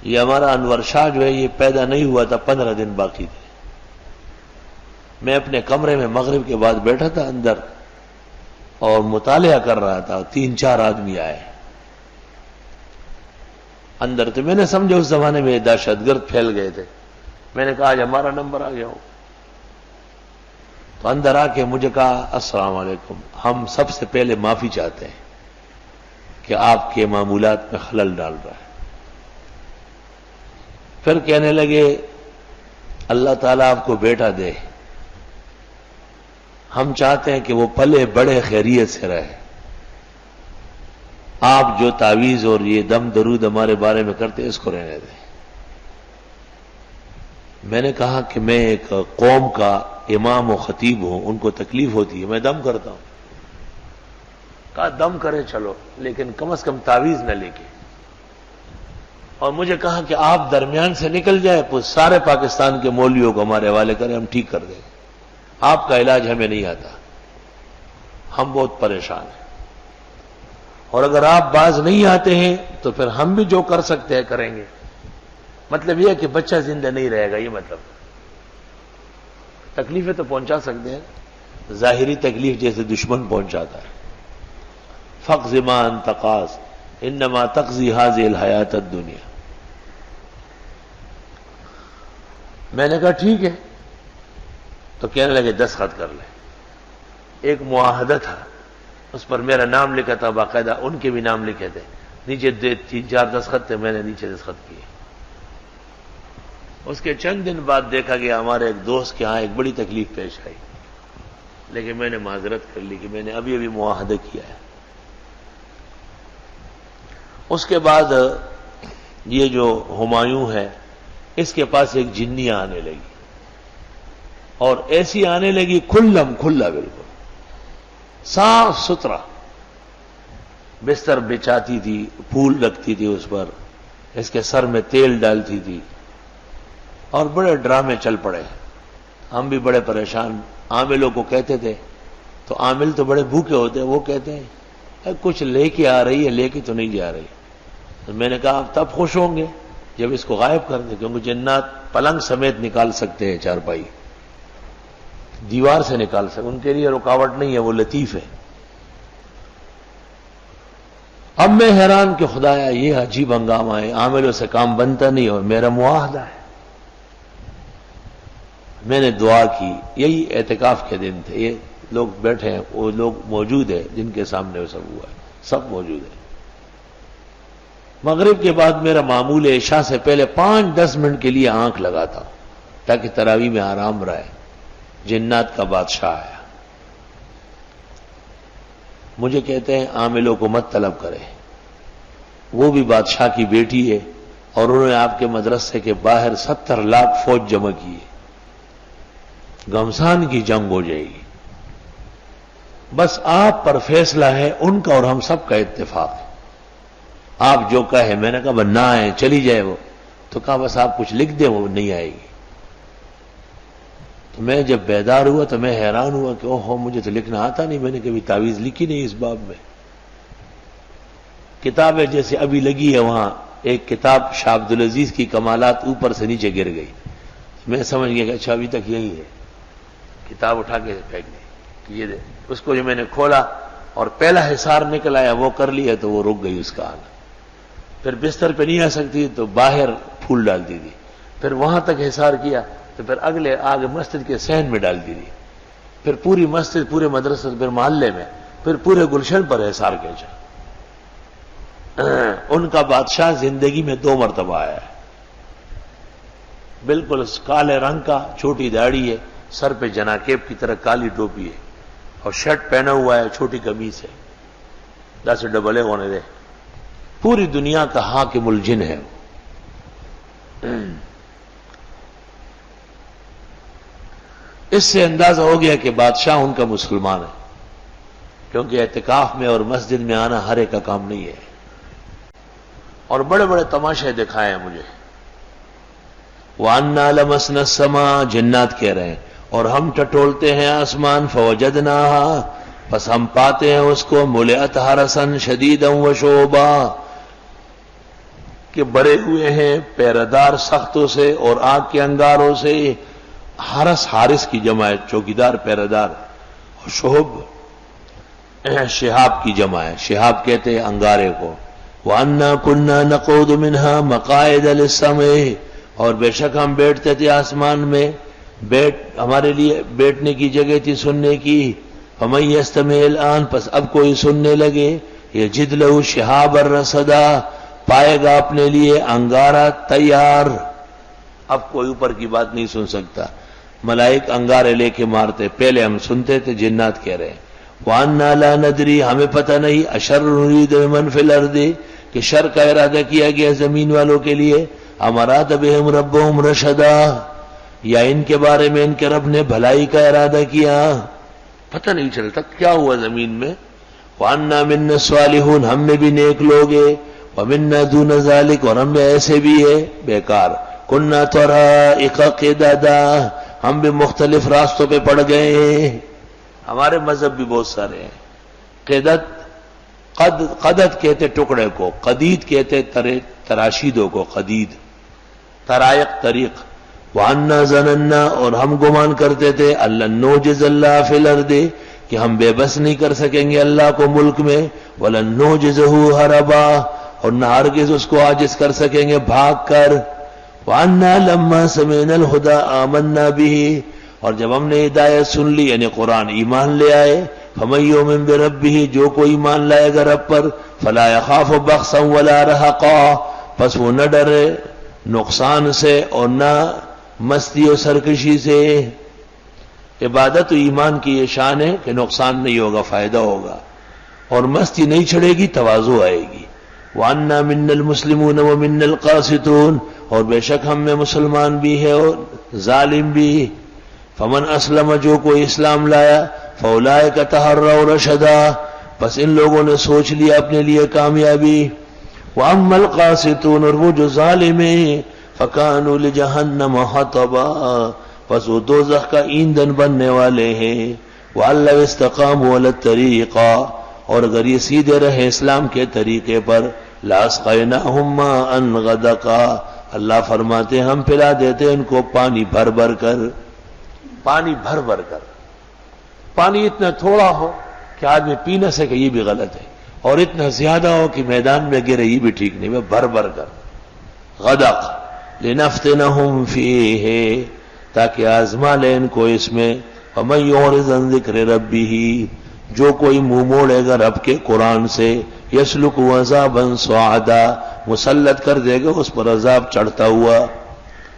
یہ ہمارا انور شاہ جو ہے یہ پیدا نہیں ہوا تھا 15 دن باقی تھے. میں اپنے کمرے میں مغرب کے بعد بیٹھا تھا اندر اور مطالعہ کر رہا تھا. 3-4 آدمی آئے اندر. تو میں نے سمجھا اس زمانے میں دہشت گرد پھیل گئے تھے. میں نے کہا آج ہمارا نمبر آ گیا ہو. تو اندر آ کے مجھے کہا السلام علیکم، ہم سب سے پہلے معافی چاہتے ہیں کہ آپ کے معمولات میں خلل ڈال رہا ہے. پھر کہنے لگے اللہ تعالیٰ آپ کو بیٹا دے، ہم چاہتے ہیں کہ وہ پلے بڑے خیریت سے رہے. آپ جو تعویذ اور یہ دم درود ہمارے بارے میں کرتے اس کو رہنے دیں. میں نے کہا کہ میں ایک قوم کا امام و خطیب ہوں، ان کو تکلیف ہوتی ہے، میں دم کرتا ہوں. کہا دم کرے چلو، لیکن کم از کم تعویذ نہ لے کے. اور مجھے کہا کہ آپ درمیان سے نکل جائے تو سارے پاکستان کے مولویوں کو ہمارے حوالے کریں، ہم ٹھیک کر دیں. آپ کا علاج ہمیں نہیں آتا، ہم بہت پریشان ہیں. اور اگر آپ باز نہیں آتے ہیں تو پھر ہم بھی جو کر سکتے ہیں کریں گے. مطلب یہ ہے کہ بچہ زندہ نہیں رہے گا. یہ مطلب تکلیفیں تو پہنچا سکتے ہیں، ظاہری تکلیف جیسے دشمن پہنچاتا ہے. فقض ما انت قاض انما تقضی هذه الحیات الدنیا. میں نے کہا ٹھیک ہے. تو کہنے لگے دستخط کر لیں. ایک معاہدہ تھا، اس پر میرا نام لکھا تھا، باقاعدہ ان کے بھی نام لکھے تھے. نیچے 3-4 دستخط تھے، میں نے نیچے دستخط کیے. اس کے چند دن بعد دیکھا گیا ہمارے ایک دوست کے ہاں ایک بڑی تکلیف پیش آئی، لیکن میں نے معذرت کر لی کہ میں نے ابھی معاہدہ کیا ہے. اس کے بعد یہ جو ہمایوں ہے اس کے پاس ایک جنی آنے لگی، اور ایسی آنے لگی کھلا بالکل صاف ستھرا. بستر بچھاتی تھی، پھول رکھتی تھی اس پر، اس کے سر میں تیل ڈالتی تھی، اور بڑے ڈرامے چل پڑے. ہم بھی بڑے پریشان. عاملوں کو کہتے تھے، تو عامل تو بڑے بھوکے ہوتے ہیں، وہ کہتے ہیں کچھ لے کے آ رہی ہے، لے کے تو نہیں جا رہی. تو میں نے کہا آپ تب خوش ہوں گے جب اس کو غائب کر دیں، کیونکہ جنات پلنگ سمیت نکال سکتے ہیں، چارپائی دیوار سے نکال سکتے، ان کے لیے رکاوٹ نہیں ہے، وہ لطیف ہے. اب میں حیران کہ خدایا یہ عجیب ہنگامہ ہے، عاملوں سے کام بنتا نہیں، اور میرا معاہدہ ہے. میں نے دعا کی. یہی اعتکاف کے دن تھے. یہ لوگ بیٹھے ہیں، وہ لوگ موجود ہیں جن کے سامنے وہ سب ہوا ہے، سب موجود ہیں. مغرب کے بعد میرا معمول ہے عشاء سے پہلے 5-10 منٹ کے لیے آنکھ لگاتا ہوں تاکہ تراویح میں آرام رہے. جنات کا بادشاہ آیا. مجھے کہتے ہیں عاملوں کو مت طلب کرے، وہ بھی بادشاہ کی بیٹی ہے، اور انہوں نے آپ کے مدرسے کے باہر 70 لاکھ فوج جمع کی ہے. گھمسان کی جنگ ہو جائے گی. بس آپ پر فیصلہ ہے، ان کا اور ہم سب کا اتفاق ہے. آپ جو کہے. میں نے کہا نہ آئے، چلی جائے وہ. تو کہا بس آپ کچھ لکھ دیں، وہ نہیں آئے گی. تو میں جب بیدار ہوا تو میں حیران ہوا کہ اوہو مجھے تو لکھنا آتا نہیں، میں نے کبھی تعویذ لکھی نہیں اس باب میں. کتابیں جیسے ابھی لگی ہے وہاں ایک کتاب شاہ عبدالعزیز کی کمالات اوپر سے نیچے گر گئی. میں سمجھ گیا کہ اچھا ابھی تک یہی ہے. کتاب اٹھا کے پھینک دی. یہ دے. اس کو جو میں نے کھولا اور پہلا حصار نکل آیا وہ کر لیا تو وہ رک گئی اس کا آنا. پھر بستر پہ نہیں آ سکتی تو باہر پھول ڈالتی تھی. پھر وہاں تک حصار کیا تو پھر اگلے آگے مسجد کے صحن میں ڈالتی تھی. پھر پوری مسجد، پورے مدرسے، پھر محلے میں، پھر پورے گلشن پر حصار کھینچا. ان کا بادشاہ زندگی میں 2 مرتبہ آیا ہے. بالکل کالے رنگ کا، چھوٹی داڑھی ہے، سر پہ جناکیب کی طرح کالی ٹوپی ہے، اور شرٹ پہنا ہوا ہے، چھوٹی قمیص ہے. 10 ڈبلے ہونے دے. پوری دنیا کا حاکم الجن ہے. اس سے اندازہ ہو گیا کہ بادشاہ ان کا مسلمان ہے، کیونکہ اعتکاف میں اور مسجد میں آنا ہر ایک کا کام نہیں ہے. اور بڑے بڑے تماشے دکھائے ہیں مجھے. وَأَنَّا لَمَسْنَا السَّمَاءَ، جنات کہہ رہے ہیں، اور ہم ٹٹولتے ہیں آسمان، فَوَجَدْنَاهَا، پس ہم پاتے ہیں اس کو، مُلِئَتْ حَرَسًا شَدِيدًا وَشُعُبًا، کہ بڑے ہوئے ہیں پیردار سختوں سے اور آگ کے انگاروں سے. حارس کی جمع ہے، چوکیدار پیردار. اور شہب شہاب کی جمع ہے، شہاب کہتے ہیں انگارے کو. وَأَنَّا كُنَّا نَقُعُدُ مِنْهَا مَقَاعِدَ لِلسَّمْعِ، اور بے شک ہم بیٹھتے تھے آسمان میں، ہمارے لیے بیٹھنے کی جگہ تھی سننے کی. فَمَن يَسْتَمِعِ الْآنَ، پس اب کوئی سننے لگے، يَجِدْ لَهُ شِهَابًا رَصَدًا، پائے گا اپنے لیے انگارہ تیار. اب کوئی اوپر کی بات نہیں سن سکتا. ملائک انگارے لے کے مارتے، پہلے ہم سنتے تھے، جنات کہہ رہے ہیں. وَأَنَّا لَا نَدْرِي، ہمیں پتہ نہیں، أَشَرٌّ يُرِيدُ بِمَنْ فِي الْأَرْضِ، کہ شر کا ارادہ کیا گیا زمین والوں کے لیے. أَمْ أَرَادَ بِهِمْ رَبُّهُمْ رَشَدًا، یا ان کے بارے میں ان کے رب نے بھلائی کا ارادہ کیا. پتہ نہیں چلتا کیا ہوا زمین میں. وَأَنَّا مِنَّا الصَّالِحُونَ، ہم میں بھی نیک لوگ ہیں. وَمِنَّا دُونَ ذَلِكَ، اور ہم میں ایسے بھی ہے بیکار. كُنَّا طَرَائِقَ قِدَدًا، ہم بھی مختلف راستوں پہ پڑ گئے ہیں. ہمارے مذہب بھی بہت سارے ہیں. قدد کہتے ٹکڑے کو، قدید کہتے تراشیدوں کو، قدید. طرائق طریق. وَأَنَّا ظَنَنَّا، اور ہم گمان کرتے تھے، أَلَّن نُعْجِزَ اللَّهَ فِي الْأَرْضِ، کہ ہم بے بس نہیں کر سکیں گے اللہ کو ملک میں. وَلَن نُعْجِزَهُ هَرَبًا، اور نہ ہرگز اس کو عاجز کر سکیں گے بھاگ کر. وَأَنَّا لَمَّا سَمِعْنَا الْهُدَىٰ آمَنَّا بِهِ، اور جب ہم نے ہدایت سن لی یعنی قرآن، ایمان لے آئے. فَمَن يُؤْمِن بِرَبِّهِ، جو کوئی ایمان لائے گا رب پر، فَلَا يَخَافُ بَخْسًا وَلَا رَهَقًا، پس وہ نہ ڈرے نقصان سے اور نہ مستی و سرکشی سے. عبادت و ایمان کی یہ شان ہے کہ نقصان نہیں ہوگا، فائدہ ہوگا، اور مستی نہیں چھڑے گی، تواضع آئے گی. وَأَنَّا مِنَّا الْمُسْلِمُونَ وَمِنَّا الْقَاسِطُونَ، اور بے شک ہم میں مسلمان بھی ہے اور ظالم بھی. فمن اسلم، جو کوئی اسلام لایا، فَأُولَٰئِكَ تَحَرَّوْا رَشَدًا، پس ان لوگوں نے سوچ لیا اپنے لیے کامیابی. وَأَمَّا الْقَاسِطُونَ، اور وہ جو ظالم ہیں، فَكَانُوا لِجَهَنَّمَ حَطَبًا، پس وہ دوزخ کا ایندھن بننے والے ہیں. وَأَن لَّوْ اسْتَقَامُوا عَلَى الطَّرِيقِ، اور اگر یہ سیدھے رہے اسلام کے طریقے پر، لَأَسْقَيْنَاهُم مَّاءً غَدَقًا، اللہ فرماتے ہم پلا دیتے ان کو پانی بھر بھر کر. پانی بھر بھر کر، پانی اتنا تھوڑا ہو کہ آدمی پی نہ سکے، یہ بھی غلط ہے، اور اتنا زیادہ ہو کہ میدان میں گرے، یہ بھی ٹھیک نہیں. بھر بھر کر. غدق لِنَفْتِنَهُمْ فِيهِ، تاکہ آزما لے ان کو اس میں. وَمَن يُعْرِضْ عَن ذِكْرِ رَبِّهِ، جو کوئی منہ موڑے گا رب کے قرآن سے، يَسْلُكْهُ عَذَابًا صَعَدًا، مسلط کر دے گا اس پر عذاب چڑھتا ہوا.